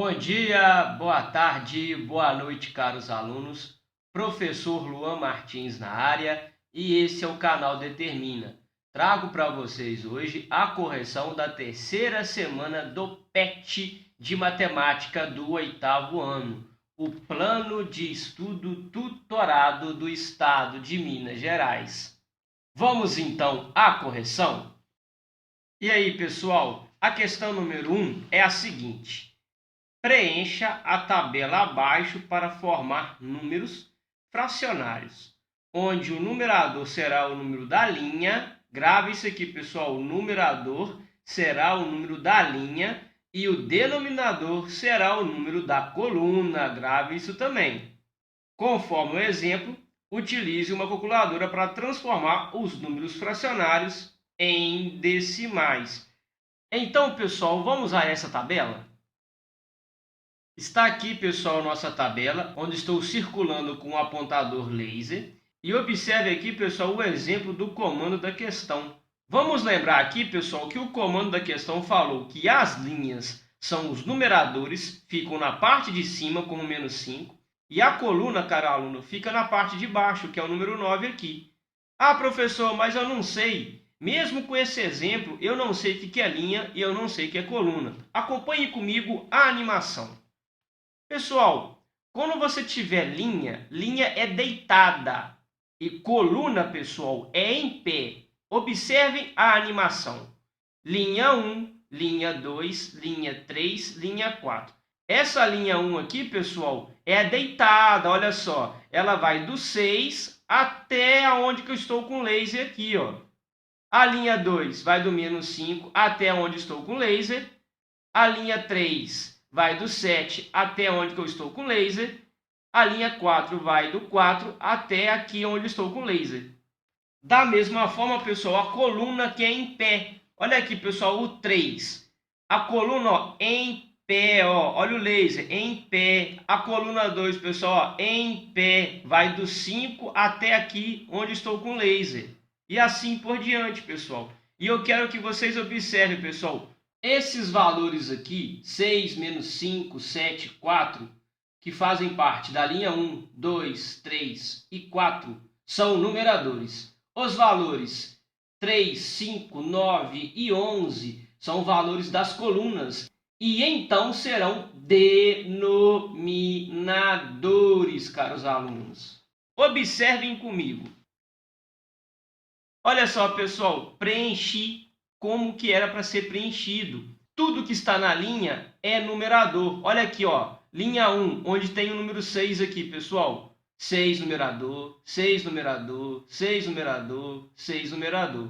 Bom dia, boa tarde, boa noite, caros alunos. Professor Luan Martins na área e esse é o canal Determina. Trago para vocês hoje a correção da terceira semana do PET de Matemática do oitavo ano, o Plano de Estudo Tutorado do Estado de Minas Gerais. Vamos então à correção? E aí, pessoal, a questão número 1 é a seguinte. Preencha a tabela abaixo para formar números fracionários, onde o numerador será o número da linha. Grave isso aqui, pessoal. O numerador será o número da linha e o denominador será o número da coluna. Grave isso também. Conforme o exemplo, utilize uma calculadora para transformar os números fracionários em decimais. Então, pessoal, vamos a essa tabela? Está aqui, pessoal, nossa tabela, onde estou circulando com o apontador laser. E observe aqui, pessoal, o exemplo do comando da questão. Vamos lembrar aqui, pessoal, que o comando da questão falou que as linhas são os numeradores, ficam na parte de cima como menos 5, e a coluna, caro aluno, fica na parte de baixo, que é o número 9 aqui. Ah, professor, mas eu não sei. Mesmo com esse exemplo, eu não sei o que é linha e eu não sei o que é coluna. Acompanhe comigo a animação. Pessoal, quando você tiver linha, linha é deitada e coluna, pessoal, é em pé. Observem a animação. Linha 1, linha 2, linha 3, linha 4. Essa linha 1 aqui, pessoal, é deitada, olha só. Ela vai do 6 até onde que eu estou com o laser aqui, ó. A linha 2 vai do menos 5 até onde estou com o laser. A linha 3 vai do 7 até onde que eu estou com laser. A linha 4 vai do 4 até aqui onde estou com laser. Da mesma forma, pessoal, a coluna que é em pé. Olha aqui, pessoal, o 3. A coluna, ó, em pé, ó, olha o laser, em pé. A coluna 2, pessoal, ó, em pé. Vai do 5 até aqui onde estou com laser. E assim por diante, pessoal. E eu quero que vocês observem, pessoal, esses valores aqui, 6, menos 5, 7, 4, que fazem parte da linha 1, 2, 3 e 4, são numeradores. Os valores 3, 5, 9 e 11 são valores das colunas e então serão denominadores, caros alunos. Observem comigo. Olha só, pessoal, preenchi como que era para ser preenchido. Tudo que está na linha é numerador. Olha aqui, ó, linha 1, onde tem o número 6 aqui, pessoal. 6 numerador, 6 numerador, 6 numerador, 6 numerador.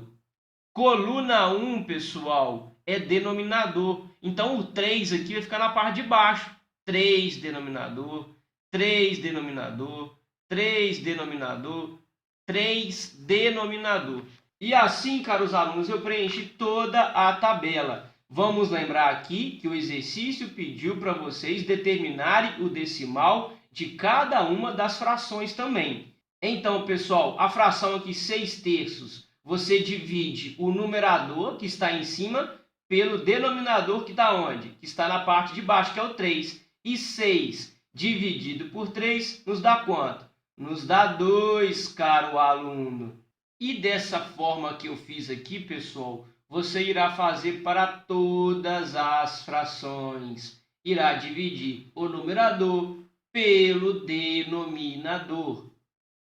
Coluna 1, pessoal, é denominador. Então, o 3 aqui vai ficar na parte de baixo. 3 denominador, 3 denominador, 3 denominador, 3 denominador. E assim, caros alunos, eu preenchi toda a tabela. Vamos lembrar aqui que o exercício pediu para vocês determinarem o decimal de cada uma das frações também. Então, pessoal, a fração aqui 6/3, você divide o numerador, que está em cima, pelo denominador, que está onde? Que está na parte de baixo, que é o 3. E 6 dividido por 3 nos dá quanto? Nos dá 2, caro aluno. E dessa forma que eu fiz aqui, pessoal, você irá fazer para todas as frações. Irá dividir o numerador pelo denominador.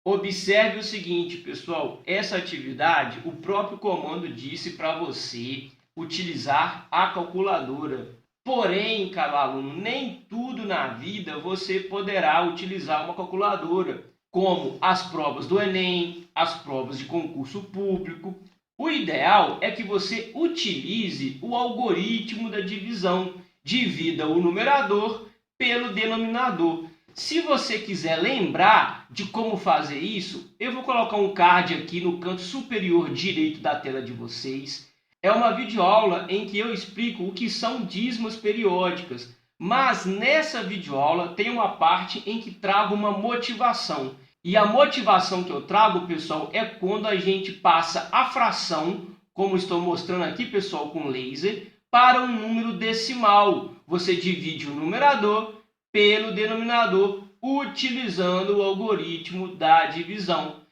Observe o seguinte, pessoal, essa atividade, o próprio comando disse para você utilizar a calculadora. Porém, caro aluno, nem tudo na vida você poderá utilizar uma calculadora, como as provas do Enem, as provas de concurso público. O ideal é que você utilize o algoritmo da divisão. Divida o numerador pelo denominador. Se você quiser lembrar de como fazer isso, eu vou colocar um card aqui no canto superior direito da tela de vocês. É uma videoaula em que eu explico o que são dízimas periódicas. Mas nessa videoaula tem uma parte em que trago uma motivação. E a motivação que eu trago, pessoal, é quando a gente passa a fração, como estou mostrando aqui, pessoal, com laser, para um número decimal. Você divide o numerador pelo denominador utilizando o algoritmo da divisão.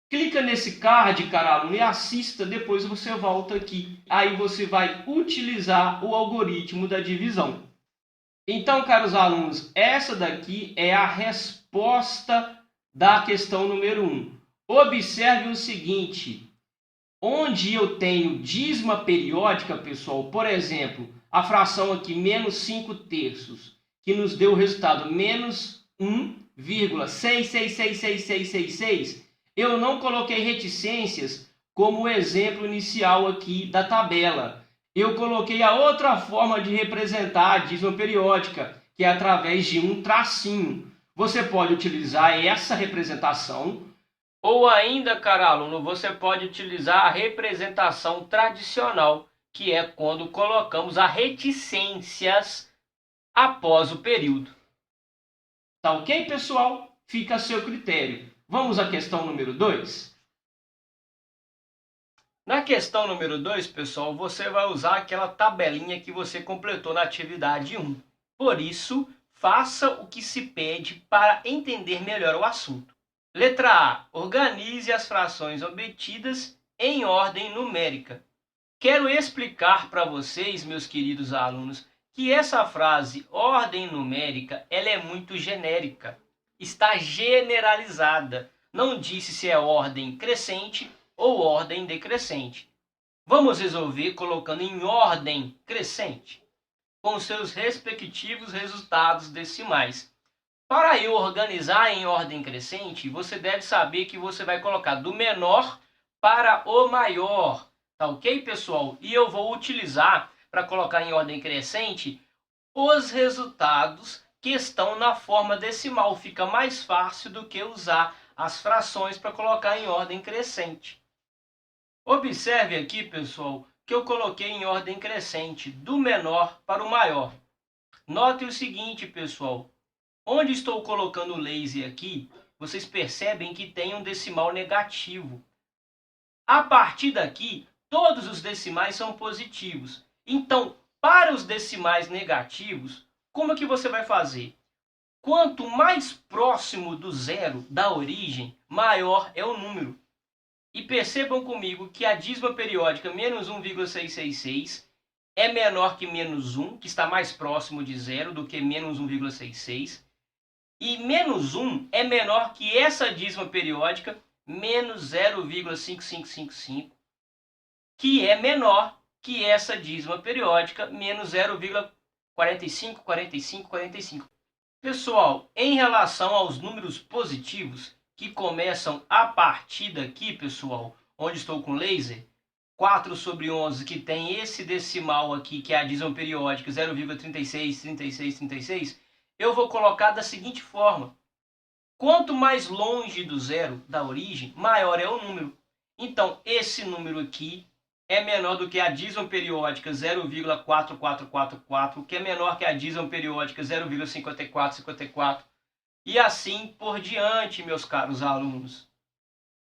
Clica nesse card, cara aluno, e assista, depois você volta aqui. Aí você vai utilizar o algoritmo da divisão. Então, caros alunos, essa daqui é a resposta da questão número 1. Observe o seguinte, onde eu tenho dízima periódica, pessoal, por exemplo, a fração aqui, menos 5 terços, que nos deu o resultado menos 1,666666, eu não coloquei reticências como exemplo inicial aqui da tabela. Eu coloquei a outra forma de representar a dízima periódica, que é através de um tracinho. Você pode utilizar essa representação, ou ainda, caro aluno, você pode utilizar a representação tradicional, que é quando colocamos as reticências após o período. Tá ok, pessoal? Fica a seu critério. Vamos à questão número 2? Na questão número 2, pessoal, você vai usar aquela tabelinha que você completou na atividade 1. Por isso, faça o que se pede para entender melhor o assunto. Letra A. Organize as frações obtidas em ordem numérica. Quero explicar para vocês, meus queridos alunos, que essa frase ordem numérica ela é muito genérica. Está generalizada. Não disse se é ordem crescente ou ordem decrescente. Vamos resolver colocando em ordem crescente, com seus respectivos resultados decimais. Para eu organizar em ordem crescente, você deve saber que você vai colocar do menor para o maior. Tá ok, pessoal? E eu vou utilizar, para colocar em ordem crescente, os resultados que estão na forma decimal. Fica mais fácil do que usar as frações para colocar em ordem crescente. Observe aqui, pessoal, que eu coloquei em ordem crescente, do menor para o maior. Note o seguinte, pessoal. Onde estou colocando o laser aqui, vocês percebem que tem um decimal negativo. A partir daqui, todos os decimais são positivos. Então, para os decimais negativos, como que você vai fazer? Quanto mais próximo do zero da origem, maior é o número. E percebam comigo que a dízima periódica menos 1,666 é menor que menos 1, que está mais próximo de zero do que menos 1,66. E menos 1 é menor que essa dízima periódica, menos 0,5555, que é menor que essa dízima periódica, menos 0,454545. Pessoal, em relação aos números positivos, que começam a partir daqui, pessoal, onde estou com laser, 4 sobre 11, que tem esse decimal aqui, que é a dízima periódica, 0,363636, eu vou colocar da seguinte forma. Quanto mais longe do zero da origem, maior é o número. Então, esse número aqui é menor do que a dízima periódica 0,4444, que é menor que a dízima periódica 0,5454, e assim por diante, meus caros alunos.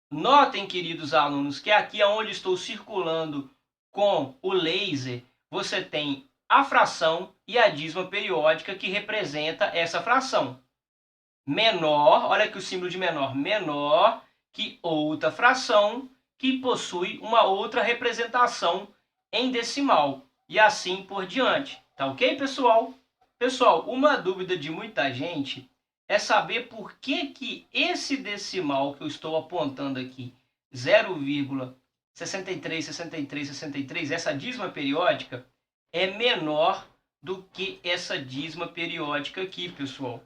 Notem, queridos alunos, que aqui onde estou circulando com o laser, você tem a fração e a dízima periódica que representa essa fração. Menor, olha aqui o símbolo de menor, menor que outra fração que possui uma outra representação em decimal. E assim por diante. Tá ok, pessoal? Pessoal, uma dúvida de muita gente é saber por que esse decimal que eu estou apontando aqui, 0,636363, essa dízima periódica, é menor do que essa dízima periódica aqui, pessoal.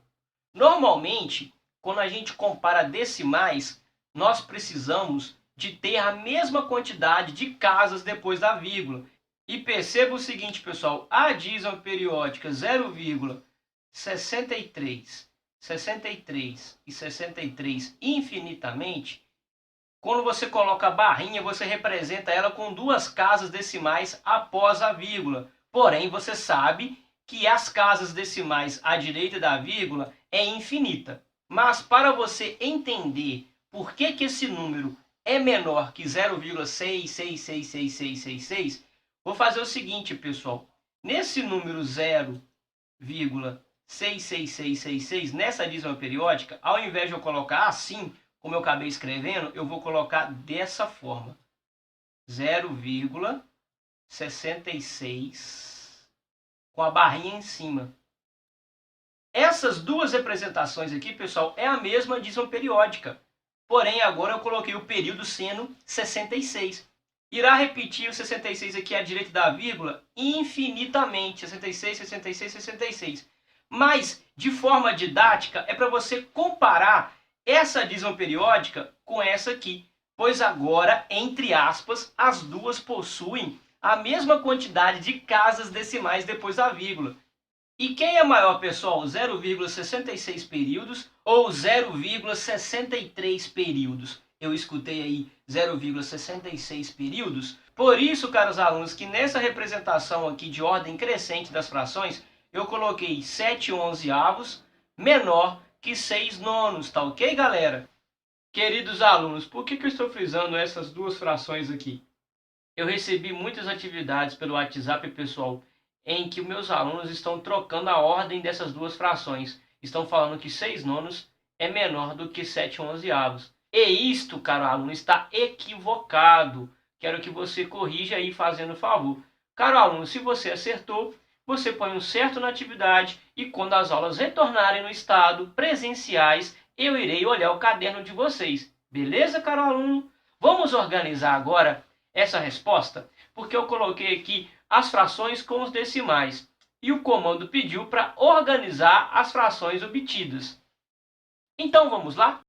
Normalmente, quando a gente compara decimais, nós precisamos de ter a mesma quantidade de casas depois da vírgula. E perceba o seguinte, pessoal, a dízima periódica 0,63, 63 e 63 infinitamente, quando você coloca a barrinha, você representa ela com 2 casas decimais após a vírgula. Porém, você sabe que as casas decimais à direita da vírgula é infinita. Mas para você entender por que esse número é menor que 0,666666, vou fazer o seguinte, pessoal. Nesse número 0,66666, nessa dízima periódica, ao invés de eu colocar assim, como eu acabei escrevendo, eu vou colocar dessa forma. 0,66 com a barrinha em cima. Essas duas representações aqui, pessoal, é a mesma dízima periódica. Porém, agora eu coloquei o período sendo 66. Irá repetir o 66 aqui à direita da vírgula infinitamente. 66, 66, 66. Mas, de forma didática, é para você comparar essa dízima periódica com essa aqui. Pois agora, entre aspas, as duas possuem a mesma quantidade de casas decimais depois da vírgula. E quem é maior, pessoal? 0,66 períodos ou 0,63 períodos? Eu escutei aí 0,66 períodos. Por isso, caros alunos, que nessa representação aqui de ordem crescente das frações, eu coloquei 7/11 menor que 6/9, tá ok, galera? Queridos alunos, por que eu estou frisando essas duas frações aqui? Eu recebi muitas atividades pelo WhatsApp, pessoal, em que meus alunos estão trocando a ordem dessas duas frações. Estão falando que 6/9 é menor do que 7/11. E isto, caro aluno, está equivocado. Quero que você corrija aí fazendo favor. Caro aluno, se você acertou, você põe um certo na atividade e quando as aulas retornarem no estado presenciais, eu irei olhar o caderno de vocês. Beleza, caro aluno? Vamos organizar agora essa resposta? Porque eu coloquei aqui as frações com os decimais. E o comando pediu para organizar as frações obtidas. Então, vamos lá?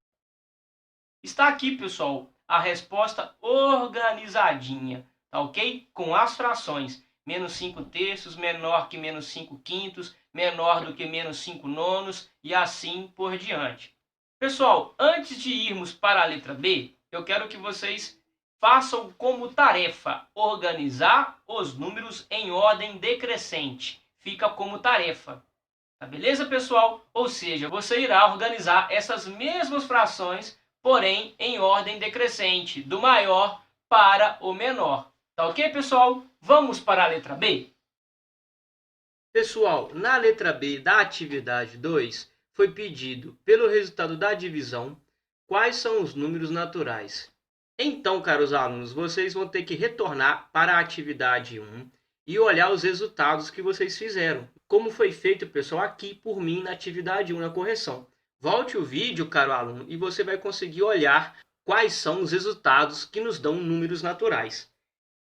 Está aqui, pessoal, a resposta organizadinha, tá ok? Com as frações. Menos 5/3, menor que menos 5/5, menor do que menos 5/9 e assim por diante. Pessoal, antes de irmos para a letra B, eu quero que vocês façam como tarefa organizar os números em ordem decrescente. Fica como tarefa. Tá beleza, pessoal? Ou seja, você irá organizar essas mesmas frações, porém em ordem decrescente, do maior para o menor. Tá ok, pessoal? Vamos para a letra B? Pessoal, na letra B da atividade 2, foi pedido, pelo resultado da divisão, quais são os números naturais. Então, caros alunos, vocês vão ter que retornar para a atividade 1 e olhar os resultados que vocês fizeram. Como foi feito, pessoal, aqui por mim na atividade 1, na correção. Volte o vídeo, caro aluno, e você vai conseguir olhar quais são os resultados que nos dão números naturais.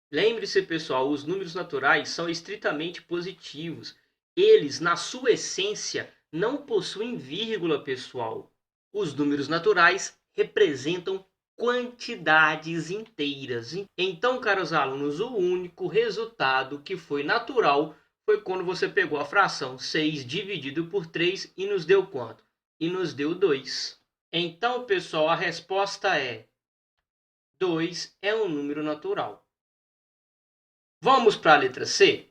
Lembre-se, pessoal, os números naturais são estritamente positivos. Eles, na sua essência, não possuem vírgula, pessoal. Os números naturais representam quantidades inteiras. Então, caros alunos, o único resultado que foi natural foi quando você pegou a fração 6 dividido por 3 e nos deu quanto? E nos deu 2. Então, pessoal, a resposta é 2 é um número natural. Vamos para a letra C?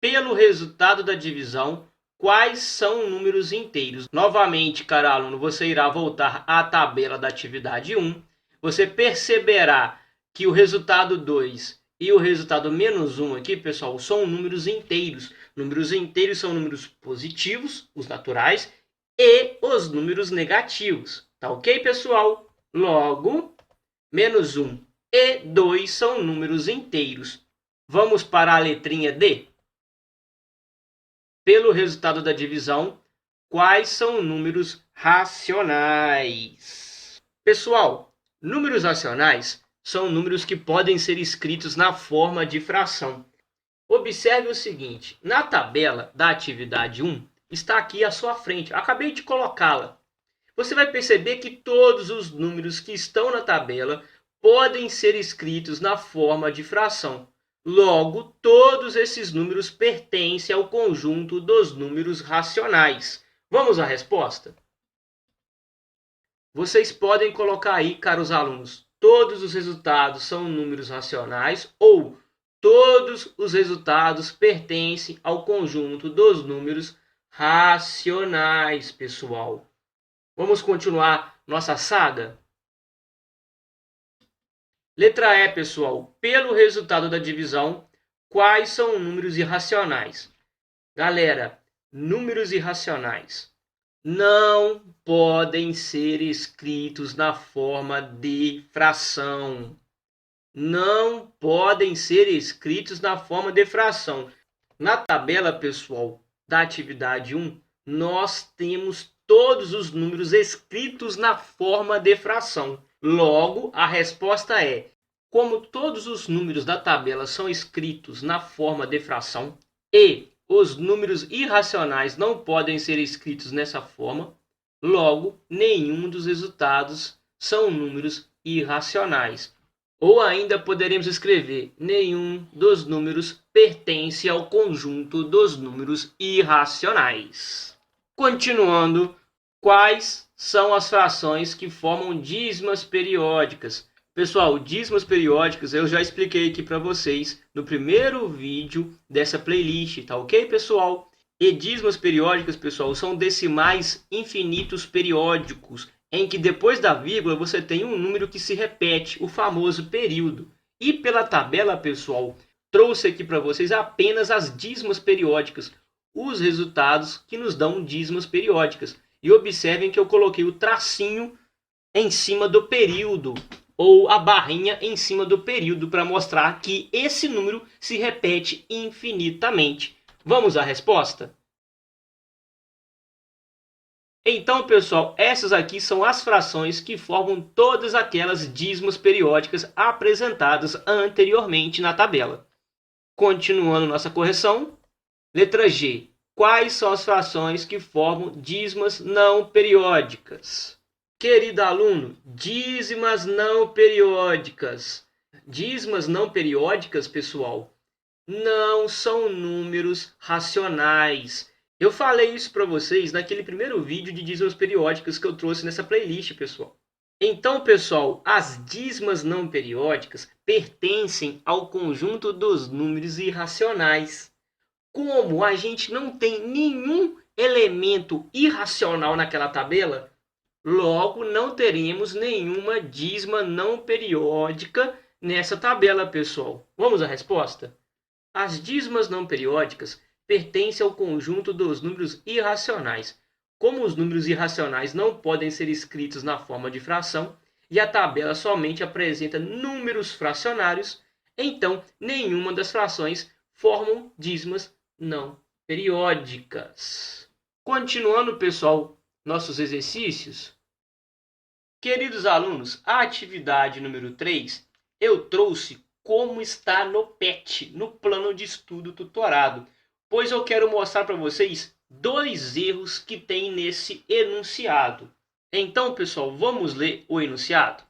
Pelo resultado da divisão, quais são números inteiros? Novamente, caro aluno, você irá voltar à tabela da atividade 1. Você perceberá que o resultado 2 e o resultado menos 1 aqui, pessoal, são números inteiros. Números inteiros são números positivos, os naturais, e os números negativos. Tá ok, pessoal? Logo, menos 1 e 2 são números inteiros. Vamos para a letrinha D? Pelo resultado da divisão, quais são números racionais? Pessoal, números racionais são números que podem ser escritos na forma de fração. Observe o seguinte, na tabela da atividade 1, está aqui à sua frente, acabei de colocá-la. Você vai perceber que todos os números que estão na tabela podem ser escritos na forma de fração. Logo, todos esses números pertencem ao conjunto dos números racionais. Vamos à resposta? Vocês podem colocar aí, caros alunos, todos os resultados são números racionais ou todos os resultados pertencem ao conjunto dos números racionais, pessoal. Vamos continuar nossa saga? Letra E, pessoal. Pelo resultado da divisão, quais são números irracionais? Galera, números irracionais não podem ser escritos na forma de fração. Não podem ser escritos na forma de fração. Na tabela, pessoal, da atividade 1, nós temos todos os números escritos na forma de fração. Logo, a resposta é: como todos os números da tabela são escritos na forma de fração e os números irracionais não podem ser escritos nessa forma, logo, nenhum dos resultados são números irracionais. Ou ainda poderemos escrever: nenhum dos números pertence ao conjunto dos números irracionais. Continuando, quais são as frações que formam dízimas periódicas? Pessoal, dízimas periódicas eu já expliquei aqui para vocês no primeiro vídeo dessa playlist, tá ok, pessoal? E dízimas periódicas, pessoal, são decimais infinitos periódicos, em que depois da vírgula você tem um número que se repete, o famoso período. E pela tabela, pessoal, trouxe aqui para vocês apenas as dízimas periódicas, os resultados que nos dão dízimas periódicas. E observem que eu coloquei o tracinho em cima do período, ou a barrinha em cima do período, para mostrar que esse número se repete infinitamente. Vamos à resposta? Então, pessoal, essas aqui são as frações que formam todas aquelas dízimas periódicas apresentadas anteriormente na tabela. Continuando nossa correção, letra G. Quais são as frações que formam dízimas não periódicas? Querido aluno, dízimas não periódicas. Dízimas não periódicas, pessoal, não são números racionais. Eu falei isso para vocês naquele primeiro vídeo de dízimas periódicas que eu trouxe nessa playlist, pessoal. Então, pessoal, as dízimas não periódicas pertencem ao conjunto dos números irracionais. Como a gente não tem nenhum elemento irracional naquela tabela, logo não teremos nenhuma dízima não periódica nessa tabela, pessoal. Vamos à resposta? As dízimas não periódicas pertence ao conjunto dos números irracionais. Como os números irracionais não podem ser escritos na forma de fração e a tabela somente apresenta números fracionários, então nenhuma das frações formam dízimas não periódicas. Continuando, pessoal, nossos exercícios. Queridos alunos, a atividade número 3 eu trouxe como está no PET, no plano de estudo tutorado, pois eu quero mostrar para vocês 2 erros que tem nesse enunciado. Então, pessoal, vamos ler o enunciado.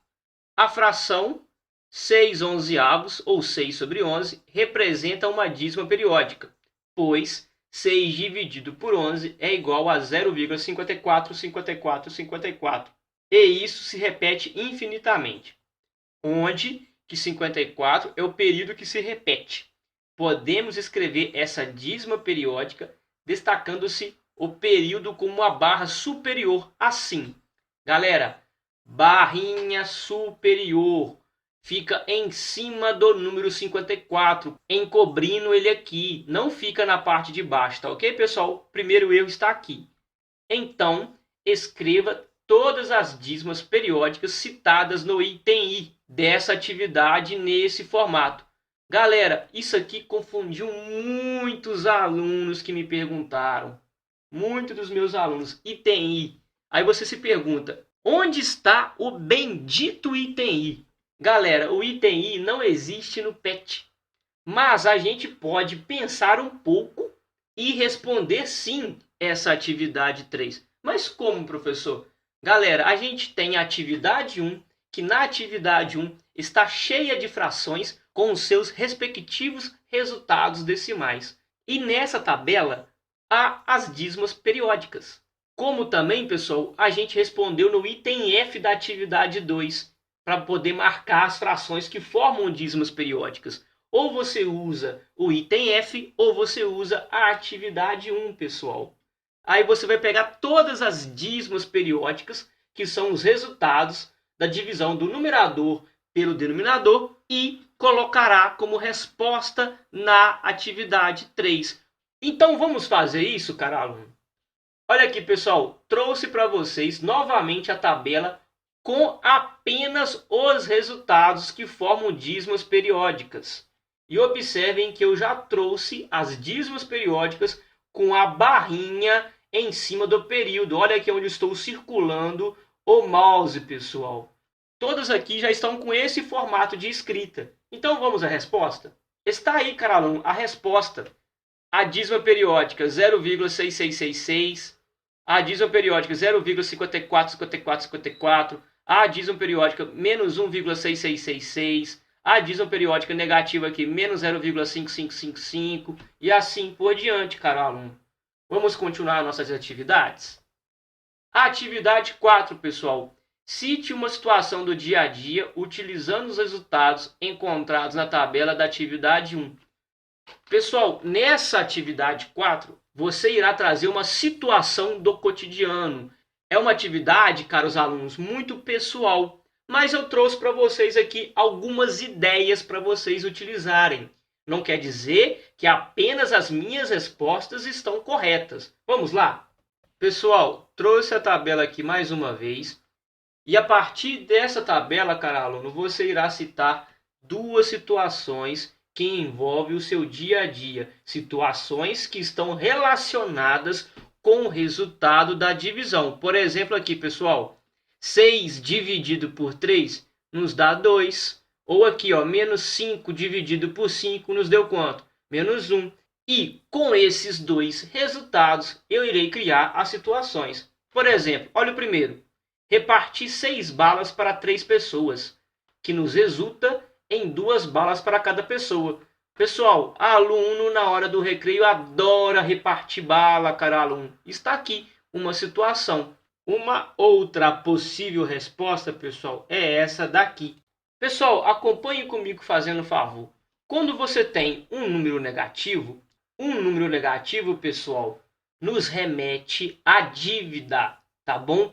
A fração 6/11 ou 6 sobre 11 representa uma dízima periódica, pois 6 dividido por 11 é igual a 0,545454. E isso se repete infinitamente, onde que 54 é o período que se repete. Podemos escrever essa dízima periódica destacando-se o período com uma barra superior assim. Galera, barrinha superior fica em cima do número 54, encobrindo ele aqui, não fica na parte de baixo, tá ok, pessoal? O primeiro erro está aqui. Então, escreva todas as dízimas periódicas citadas no item I dessa atividade nesse formato. Galera, isso aqui confundiu muitos alunos que me perguntaram. Muitos dos meus alunos. Item I. Aí você se pergunta, onde está o bendito item I? Galera, o item I não existe no PET. Mas a gente pode pensar um pouco e responder sim essa atividade 3. Mas como, professor? Galera, a gente tem a atividade 1, que na atividade 1 está cheia de frações com os seus respectivos resultados decimais. E nessa tabela há as dízimas periódicas. Como também, pessoal, a gente respondeu no item F da atividade 2, para poder marcar as frações que formam dízimas periódicas. Ou você usa o item F, ou você usa a atividade 1, pessoal. Aí você vai pegar todas as dízimas periódicas, que são os resultados da divisão do numerador pelo denominador, e colocará como resposta na atividade 3. Então vamos fazer isso, cara aluno? Olha aqui, pessoal, trouxe para vocês novamente a tabela com apenas os resultados que formam dízimos periódicas. E observem que eu já trouxe as dízimos periódicas com a barrinha em cima do período. Olha aqui onde estou circulando o mouse, pessoal. Todas aqui já estão com esse formato de escrita. Então vamos à resposta? Está aí, cara aluno, a resposta. A dízima periódica 0,6666, a dízima periódica 0,545454, a dízima periódica menos 1,6666, a dízima periódica negativa aqui menos 0,5555 e assim por diante, cara aluno. Vamos continuar nossas atividades? A atividade 4, pessoal. Cite uma situação do dia a dia utilizando os resultados encontrados na tabela da atividade 1. Pessoal, nessa atividade 4, você irá trazer uma situação do cotidiano. É uma atividade, caros alunos, muito pessoal, mas eu trouxe para vocês aqui algumas ideias para vocês utilizarem. Não quer dizer que apenas as minhas respostas estão corretas. Vamos lá? Pessoal, trouxe a tabela aqui mais uma vez. E a partir dessa tabela, cara aluno, você irá citar duas situações que envolvem o seu dia a dia. Situações que estão relacionadas com o resultado da divisão. Por exemplo aqui, pessoal, 6 dividido por 3 nos dá 2. Ou aqui, ó, menos 5 dividido por 5 nos deu quanto? Menos 1. E com esses dois resultados, eu irei criar as situações. Por exemplo, olha o primeiro. Repartir 6 balas para 3 pessoas, que nos resulta em 2 balas para cada pessoa. Pessoal, aluno na hora do recreio adora repartir bala, cara aluno. Está aqui uma situação. Uma outra possível resposta, pessoal, é essa daqui. Pessoal, acompanhe comigo fazendo um favor. Quando você tem um número negativo, pessoal, nos remete à dívida, tá bom?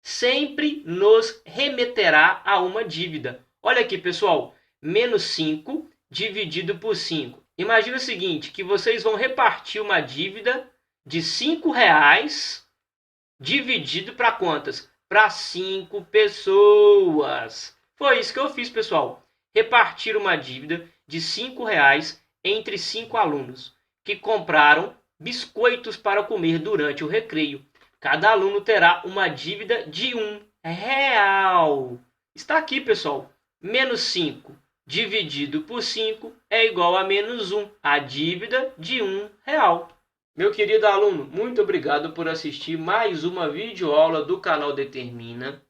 Sempre nos remeterá a uma dívida. Olha aqui, pessoal, menos 5 dividido por 5. Imagina o seguinte, que vocês vão repartir uma dívida de R$5 dividido para quantas? Para 5 pessoas. Foi isso que eu fiz, pessoal. Repartir uma dívida de R$5 entre 5 alunos que compraram biscoitos para comer durante o recreio. Cada aluno terá uma dívida de R$1. Está aqui, pessoal. Menos 5 dividido por 5 é igual a menos 1. A dívida de R$1. Meu querido aluno, muito obrigado por assistir mais uma videoaula do canal Determina.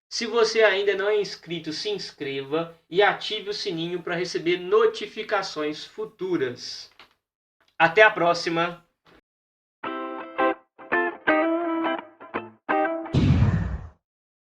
Se você ainda não é inscrito, se inscreva e ative o sininho para receber notificações futuras. Até a próxima!